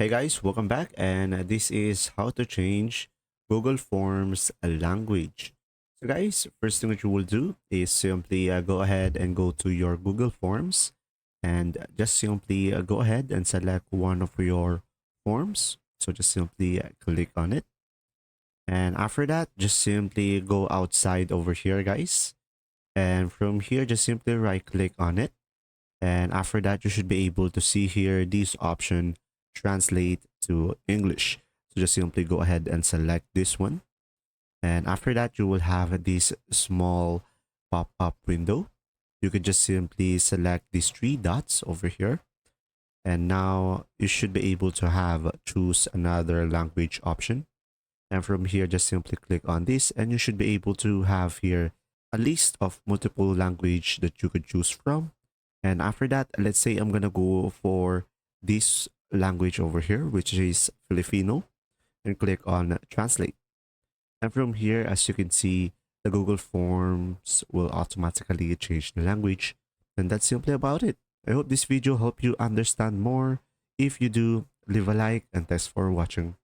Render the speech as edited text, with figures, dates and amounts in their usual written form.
Hey guys, welcome back, and this is how to change Google Forms language. So guys, first thing that you will do is simply go ahead and go to your Google Forms and just simply go ahead and select one of your forms. So just simply click on it. And after that, just simply go outside over here, guys. And from here, just simply right click on it. And after that, you should be able to see here this option, translate to English. So just simply go ahead and select this one. And after that, you will have this small pop-up window. You could just simply select these three dots over here. And now you should be able to have choose another language option. And from here, just simply click on this and you should be able to have here a list of multiple language that you could choose from. And after that, let's say I'm going to go for this language over here, which is Filipino, and click on translate. And from here, as you can see, the Google Forms will automatically change the language. And that's simply about it. I hope this video helped you understand more. If you do, leave a like and thanks for watching.